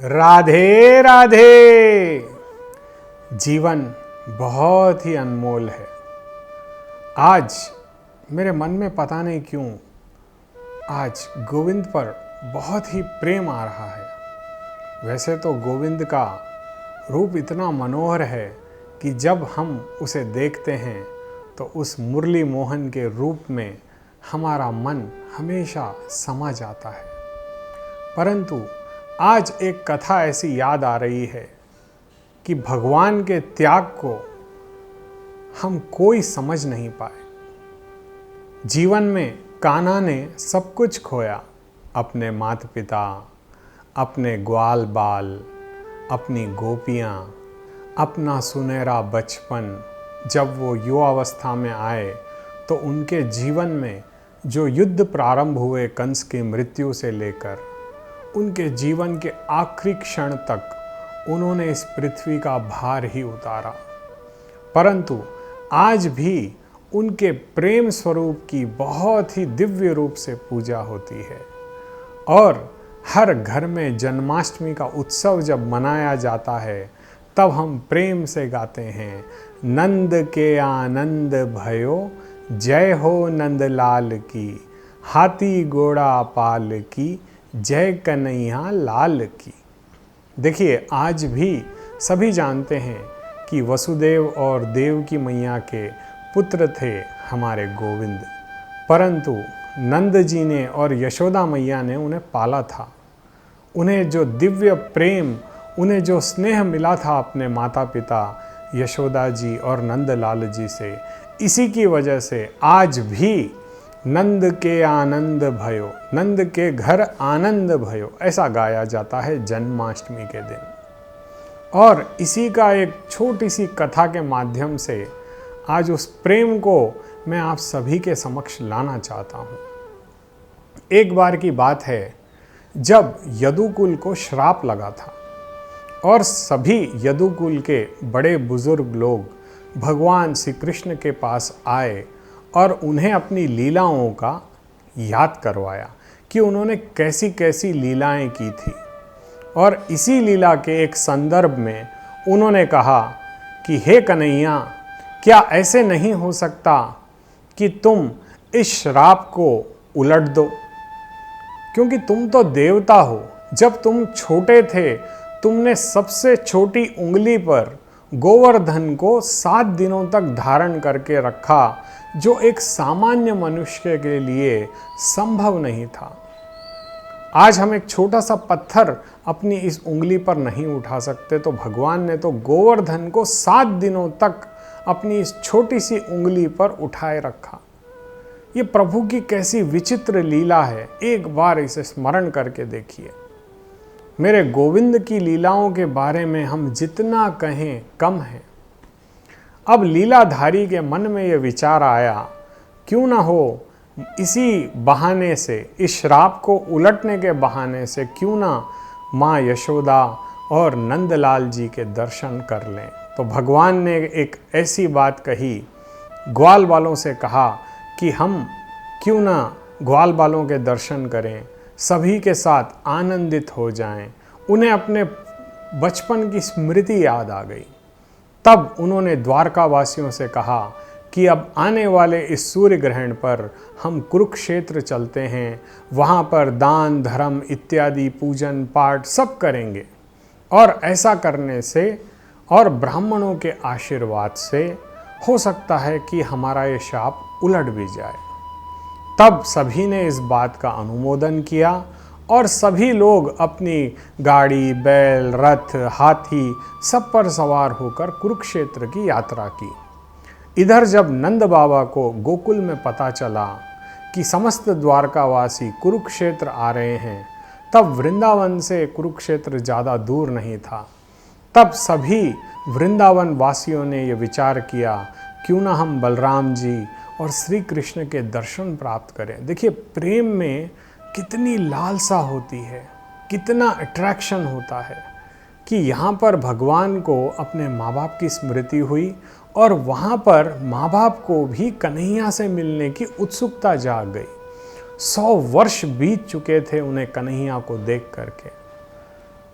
राधे राधे। जीवन बहुत ही अनमोल है। आज मेरे मन में पता नहीं क्यों आज गोविंद पर बहुत ही प्रेम आ रहा है। वैसे तो गोविंद का रूप इतना मनोहर है कि जब हम उसे देखते हैं तो उस मुरली मोहन के रूप में हमारा मन हमेशा समा जाता है। परंतु आज एक कथा ऐसी याद आ रही है कि भगवान के त्याग को हम कोई समझ नहीं पाए। जीवन में कान्हा ने सब कुछ खोया, अपने माता पिता, अपने ग्वाल बाल, अपनी गोपियाँ, अपना सुनहरा बचपन। जब वो युवावस्था में आए तो उनके जीवन में जो युद्ध प्रारंभ हुए कंस की मृत्यु से लेकर उनके जीवन के आखिरी क्षण तक उन्होंने इस पृथ्वी का भार ही उतारा। परंतु आज भी उनके प्रेम स्वरूप की बहुत ही दिव्य रूप से पूजा होती है और हर घर में जन्माष्टमी का उत्सव जब मनाया जाता है तब हम प्रेम से गाते हैं, नंद के आनंद भयो, जय हो नंद लाल की, हाथी घोड़ा पाल की, जय कन्हैया लाल की। देखिए, आज भी सभी जानते हैं कि वसुदेव और देवकी मैया के पुत्र थे हमारे गोविंद, परंतु नंद जी ने और यशोदा मैया ने उन्हें पाला था। उन्हें जो दिव्य प्रेम, उन्हें जो स्नेह मिला था अपने माता पिता यशोदा जी और नंदलाल जी से, इसी की वजह से आज भी नंद के आनंद भयो, नंद के घर आनंद भयो, ऐसा गाया जाता है जन्माष्टमी के दिन। और इसी का एक छोटी सी कथा के माध्यम से आज उस प्रेम को मैं आप सभी के समक्ष लाना चाहता हूँ। एक बार की बात है जब यदुकुल को श्राप लगा था और सभी यदुकुल के बड़े बुजुर्ग लोग भगवान श्री कृष्ण के पास आए और उन्हें अपनी लीलाओं का याद करवाया कि उन्होंने कैसी कैसी लीलाएं की थी। और इसी लीला के एक संदर्भ में उन्होंने कहा कि हे कन्हैया, क्या ऐसे नहीं हो सकता कि तुम इस श्राप को उलट दो, क्योंकि तुम तो देवता हो। जब तुम छोटे थे तुमने सबसे छोटी उंगली पर गोवर्धन को 7 दिनों तक धारण करके रखा, जो एक सामान्य मनुष्य के लिए संभव नहीं था। आज हम एक छोटा सा पत्थर अपनी इस उंगली पर नहीं उठा सकते, तो भगवान ने तो गोवर्धन को 7 दिनों तक अपनी इस छोटी सी उंगली पर उठाए रखा। ये प्रभु की कैसी विचित्र लीला है, एक बार इसे स्मरण करके देखिए। मेरे गोविंद की लीलाओं के बारे में हम जितना कहें कम है। अब लीलाधारी के मन में यह विचार आया, क्यों ना हो इसी बहाने से, इस श्राप को उलटने के बहाने से क्यों ना माँ यशोदा और नंदलाल जी के दर्शन कर लें। तो भगवान ने एक ऐसी बात कही, ग्वाल बालों से कहा कि हम क्यों ना ग्वाल बालों के दर्शन करें, सभी के साथ आनंदित हो जाएं। उन्हें अपने बचपन की स्मृति याद आ गई। तब उन्होंने द्वारका वासियों से कहा कि अब आने वाले इस सूर्य ग्रहण पर हम कुरुक्षेत्र चलते हैं, वहाँ पर दान धर्म इत्यादि पूजन पाठ सब करेंगे और ऐसा करने से और ब्राह्मणों के आशीर्वाद से हो सकता है कि हमारा ये शाप उलट भी जाए। तब सभी ने इस बात का अनुमोदन किया और सभी लोग अपनी गाड़ी, बैल, रथ, हाथी सब पर सवार होकर कुरुक्षेत्र की यात्रा की। इधर जब नंद बाबा को गोकुल में पता चला कि समस्त द्वारकावासी कुरुक्षेत्र आ रहे हैं, तब वृंदावन से कुरुक्षेत्र ज़्यादा दूर नहीं था। तब सभी वृंदावन वासियों ने यह विचार किया, क्यों ना हम बलराम जी और श्री कृष्ण के दर्शन प्राप्त करें। देखिए, प्रेम में कितनी लालसा होती है, कितना अट्रैक्शन होता है कि यहाँ पर भगवान को अपने माँ बाप की स्मृति हुई और वहाँ पर माँ बाप को भी कन्हैया से मिलने की उत्सुकता जाग गई। 100 वर्ष बीत चुके थे उन्हें कन्हैया को देख करके।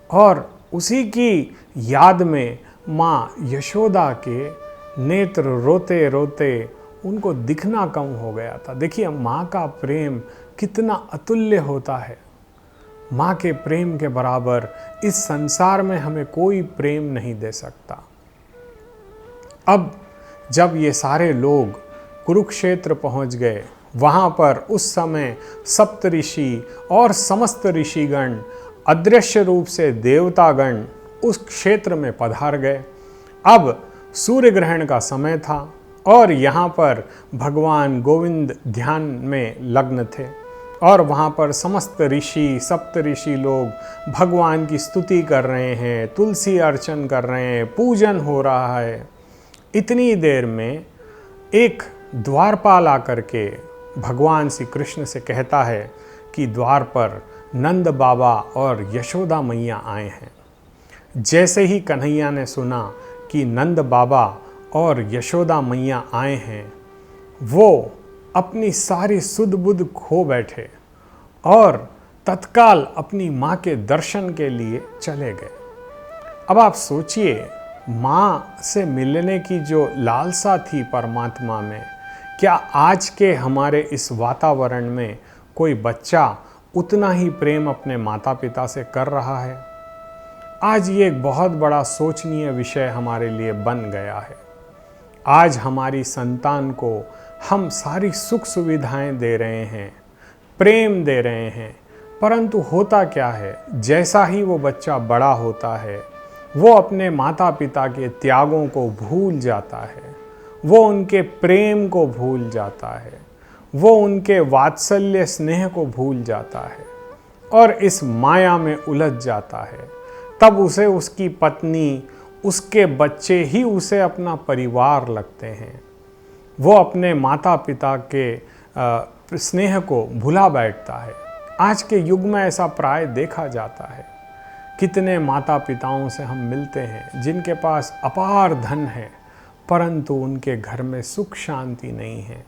और उसी की याद में माँ यशोदा के नेत्र रोते रोते उनको दिखना कम हो गया था। देखिए माँ का प्रेम कितना अतुल्य होता है। माँ के प्रेम के बराबर इस संसार में हमें कोई प्रेम नहीं दे सकता। अब जब ये सारे लोग कुरुक्षेत्र पहुंच गए, वहाँ पर उस समय सप्तऋषि और समस्त ऋषिगण, अदृश्य रूप से देवतागण उस क्षेत्र में पधार गए। अब सूर्य ग्रहण का समय था और यहाँ पर भगवान गोविंद ध्यान में लग्न थे और वहाँ पर समस्त ऋषि, सप्त ऋषि लोग भगवान की स्तुति कर रहे हैं, तुलसी अर्चन कर रहे हैं, पूजन हो रहा है। इतनी देर में एक द्वारपाल आकर के भगवान श्री कृष्ण से कहता है कि द्वार पर नंद बाबा और यशोदा मैया आए हैं। जैसे ही कन्हैया ने सुना कि नंद बाबा और यशोदा मैया आए हैं, वो अपनी सारी सुध बुध खो बैठे और तत्काल अपनी माँ के दर्शन के लिए चले गए। अब आप सोचिए, माँ से मिलने की जो लालसा थी परमात्मा में, क्या आज के हमारे इस वातावरण में कोई बच्चा उतना ही प्रेम अपने माता पिता से कर रहा है? आज ये एक बहुत बड़ा सोचनीय विषय हमारे लिए बन गया है। आज हमारी संतान को हम सारी सुख सुविधाएं दे रहे हैं, प्रेम दे रहे हैं, परंतु होता क्या है, जैसा ही वो बच्चा बड़ा होता है वो अपने माता पिता के त्यागों को भूल जाता है, वो उनके प्रेम को भूल जाता है, वो उनके वात्सल्य स्नेह को भूल जाता है और इस माया में उलझ जाता है। तब उसे उसकी पत्नी, उसके बच्चे ही उसे अपना परिवार लगते हैं। वो अपने माता पिता के स्नेह को भुला बैठता है। आज के युग में ऐसा प्राय देखा जाता है। कितने माता पिताओं से हम मिलते हैं जिनके पास अपार धन है, परंतु उनके घर में सुख शांति नहीं है।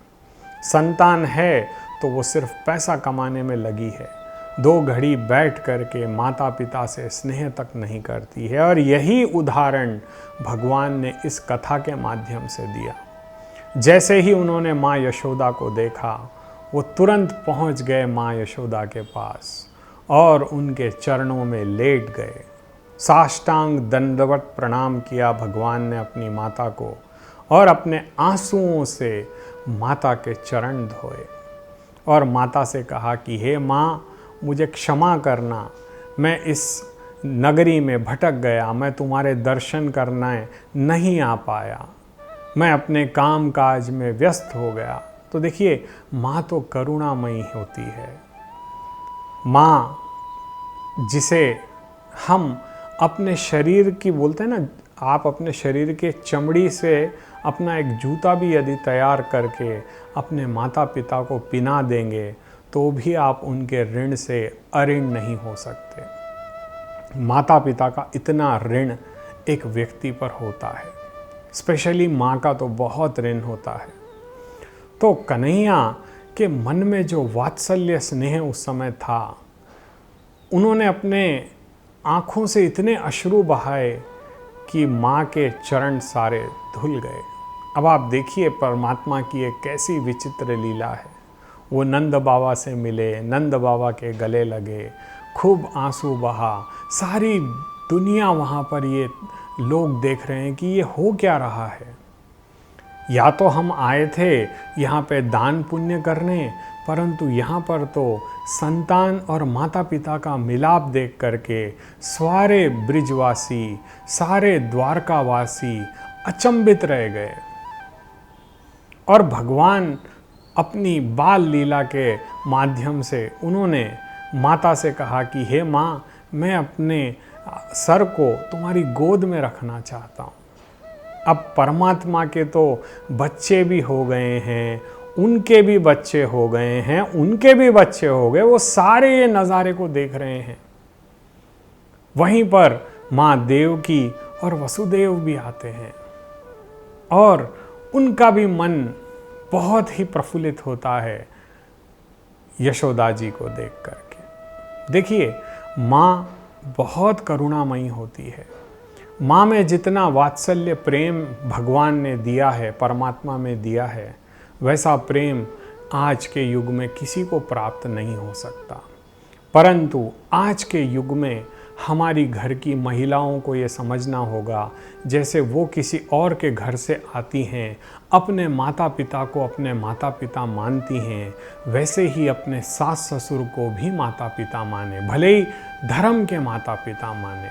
संतान है तो वो सिर्फ पैसा कमाने में लगी है, 2 घड़ी बैठ करके माता पिता से स्नेह तक नहीं करती है। और यही उदाहरण भगवान ने इस कथा के माध्यम से दिया। जैसे ही उन्होंने माँ यशोदा को देखा, वो तुरंत पहुँच गए माँ यशोदा के पास और उनके चरणों में लेट गए। साष्टांग दंडवत प्रणाम किया भगवान ने अपनी माता को और अपने आंसुओं से माता के चरण धोए और माता से कहा कि हे माँ, मुझे क्षमा करना, मैं इस नगरी में भटक गया, मैं तुम्हारे दर्शन करने नहीं आ पाया, मैं अपने काम काज में व्यस्त हो गया। तो देखिए, माँ तो करुणामयी होती है। माँ जिसे हम अपने शरीर की, बोलते हैं ना, आप अपने शरीर के चमड़ी से अपना एक जूता भी यदि तैयार करके अपने माता पिता को पिना देंगे तो भी आप उनके ऋण से अऋण नहीं हो सकते। माता पिता का इतना ऋण एक व्यक्ति पर होता है, स्पेशली माँ का तो बहुत ऋण होता है। तो कन्हैया के मन में जो वात्सल्य स्नेह उस समय था, उन्होंने अपने आँखों से इतने अश्रु बहाए कि माँ के चरण सारे धुल गए। अब आप देखिए परमात्मा की एक कैसी विचित्र लीला है। वो नंद बाबा से मिले, नंद बाबा के गले लगे, खूब आंसू बहा, सारी दुनिया वहाँ पर ये लोग देख रहे हैं कि ये हो क्या रहा है। या तो हम आए थे यहाँ पे दान पुण्य करने, परंतु यहाँ पर तो संतान और माता पिता का मिलाप देख करके सारे ब्रिजवासी, सारे द्वारकावासी अचंभित रह गए। और भगवान अपनी बाल लीला के माध्यम से उन्होंने माता से कहा कि हे माँ, मैं अपने सर को तुम्हारी गोद में रखना चाहता हूँ। अब परमात्मा के तो बच्चे भी हो गए हैं, उनके भी बच्चे हो गए हैं, उनके भी बच्चे हो गए, वो सारे ये नज़ारे को देख रहे हैं। वहीं पर माँ देवकी और वसुदेव भी आते हैं और उनका भी मन बहुत ही प्रफुल्लित होता है यशोदा जी को देख करके। देखिए, माँ बहुत करुणामयी होती है। माँ में जितना वात्सल्य प्रेम भगवान ने दिया है, परमात्मा में दिया है, वैसा प्रेम आज के युग में किसी को प्राप्त नहीं हो सकता। परंतु आज के युग में हमारी घर की महिलाओं को ये समझना होगा, जैसे वो किसी और के घर से आती हैं, अपने माता पिता को अपने माता पिता मानती हैं, वैसे ही अपने सास ससुर को भी माता पिता माने, भले ही धर्म के माता पिता माने।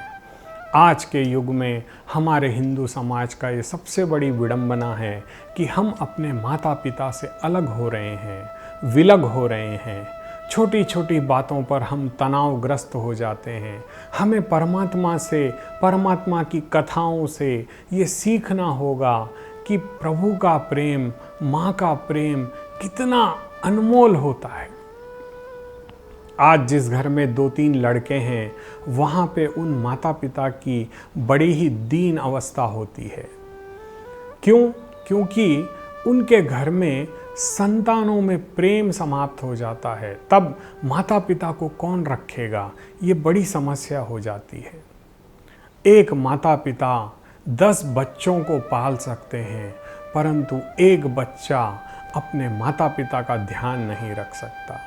आज के युग में हमारे हिंदू समाज का ये सबसे बड़ी विडंबना है कि हम अपने माता पिता से अलग हो रहे हैं, विलग हो रहे हैं। छोटी छोटी बातों पर हम तनावग्रस्त हो जाते हैं। हमें परमात्मा से, परमात्मा की कथाओं से ये सीखना होगा कि प्रभु का प्रेम, माँ का प्रेम कितना अनमोल होता है। आज जिस घर में 2-3 लड़के हैं, वहाँ पे उन माता पिता की बड़ी ही दीन अवस्था होती है। क्यों? क्योंकि उनके घर में संतानों में प्रेम समाप्त हो जाता है। तब माता पिता को कौन रखेगा? ये बड़ी समस्या हो जाती है। एक माता पिता 10 बच्चों को पाल सकते हैं, परंतु एक बच्चा अपने माता पिता का ध्यान नहीं रख सकता।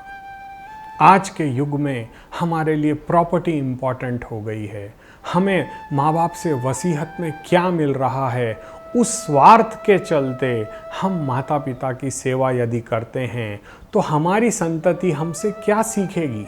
आज के युग में हमारे लिए प्रॉपर्टी इम्पॉर्टेंट हो गई है। हमें माँ बाप से वसीयत में क्या मिल रहा है, उस स्वार्थ के चलते हम माता पिता की सेवा यदि करते हैं तो हमारी संतति हमसे क्या सीखेगी?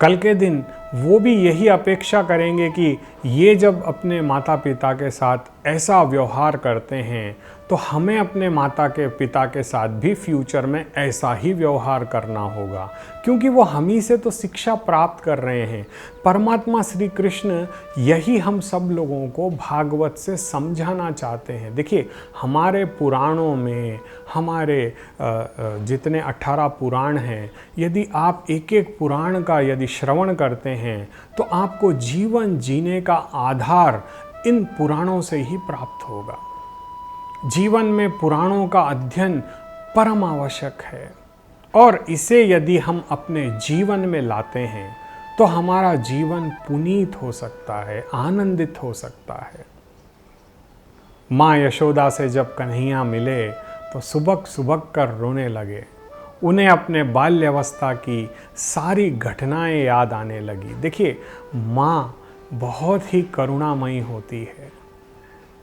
कल के दिन वो भी यही अपेक्षा करेंगे कि ये जब अपने माता पिता के साथ ऐसा व्यवहार करते हैं तो हमें अपने माता के पिता के साथ भी फ्यूचर में ऐसा ही व्यवहार करना होगा, क्योंकि वो हम ही से तो शिक्षा प्राप्त कर रहे हैं। परमात्मा श्री कृष्ण यही हम सब लोगों को भागवत से समझाना चाहते हैं। देखिए, हमारे पुराणों में, हमारे जितने 18 पुराण हैं, यदि आप एक एक पुराण का यदि श्रवण करते हैं तो आपको जीवन जीने का आधार इन पुराणों से ही प्राप्त होगा। जीवन में पुराणों का अध्ययन परम आवश्यक है, और इसे यदि हम अपने जीवन में लाते हैं तो हमारा जीवन पुनीत हो सकता है, आनंदित हो सकता है। माँ यशोदा से जब कन्हैया मिले तो सुबक सुबक कर रोने लगे। उन्हें अपने बाल्यावस्था की सारी घटनाएं याद आने लगी। देखिए, माँ बहुत ही करुणामयी होती है,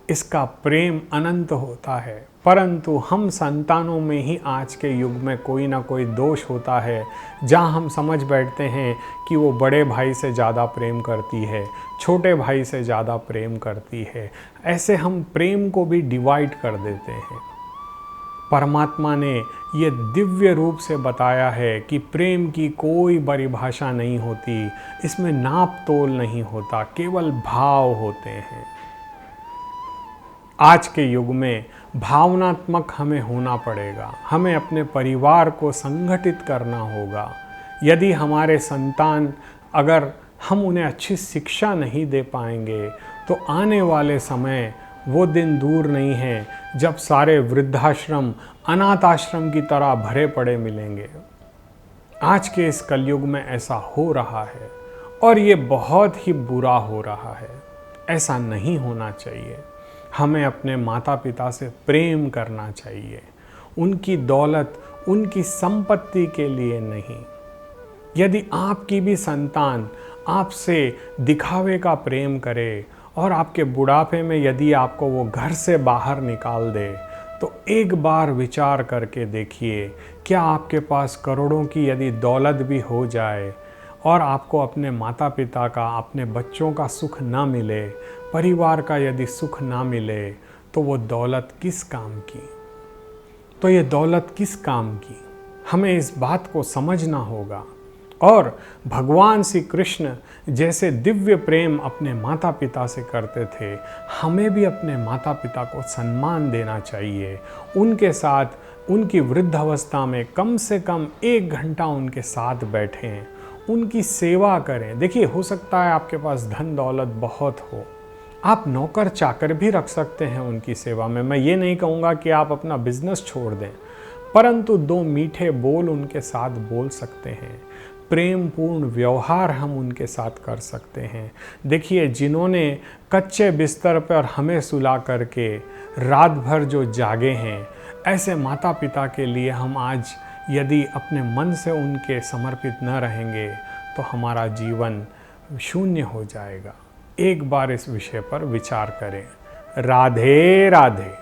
इसका प्रेम अनंत होता है, परंतु हम संतानों में ही आज के युग में कोई ना कोई दोष होता है, जहाँ हम समझ बैठते हैं कि वो बड़े भाई से ज़्यादा प्रेम करती है, छोटे भाई से ज़्यादा प्रेम करती है। ऐसे हम प्रेम को भी डिवाइड कर देते हैं। परमात्मा ने ये दिव्य रूप से बताया है कि प्रेम की कोई परिभाषा नहीं होती, इसमें नाप तोल नहीं होता, केवल भाव होते हैं। आज के युग में भावनात्मक हमें होना पड़ेगा, हमें अपने परिवार को संगठित करना होगा। यदि हमारे संतान, अगर हम उन्हें अच्छी शिक्षा नहीं दे पाएंगे तो आने वाले समय वो दिन दूर नहीं है जब सारे वृद्धाश्रम अनाथ आश्रम की तरह भरे पड़े मिलेंगे। आज के इस कलयुग में ऐसा हो रहा है और ये बहुत ही बुरा हो रहा है। ऐसा नहीं होना चाहिए। हमें अपने माता पिता से प्रेम करना चाहिए, उनकी दौलत, उनकी संपत्ति के लिए नहीं। यदि आपकी भी संतान आपसे दिखावे का प्रेम करे और आपके बुढ़ापे में यदि आपको वो घर से बाहर निकाल दे, तो एक बार विचार करके देखिए, क्या आपके पास करोड़ों की यदि दौलत भी हो जाए और आपको अपने माता पिता का, अपने बच्चों का सुख ना मिले, परिवार का यदि सुख ना मिले, तो वो दौलत किस काम की? तो ये दौलत किस काम की? हमें इस बात को समझना होगा। और भगवान श्री कृष्ण जैसे दिव्य प्रेम अपने माता पिता से करते थे, हमें भी अपने माता पिता को सम्मान देना चाहिए। उनके साथ उनकी वृद्धावस्था में कम से कम 1 घंटा उनके साथ बैठें, उनकी सेवा करें। देखिए, हो सकता है आपके पास धन दौलत बहुत हो, आप नौकर चाकर भी रख सकते हैं उनकी सेवा में। मैं ये नहीं कहूँगा कि आप अपना बिजनेस छोड़ दें, परंतु 2 मीठे बोल उनके साथ बोल सकते हैं। प्रेमपूर्ण व्यवहार हम उनके साथ कर सकते हैं। देखिए, जिन्होंने कच्चे बिस्तर पर हमें सुला करके रात भर जो जागे हैं, ऐसे माता पिता के लिए हम आज यदि अपने मन से उनके समर्पित न रहेंगे तो हमारा जीवन शून्य हो जाएगा। एक बार इस विषय पर विचार करें। राधे राधे।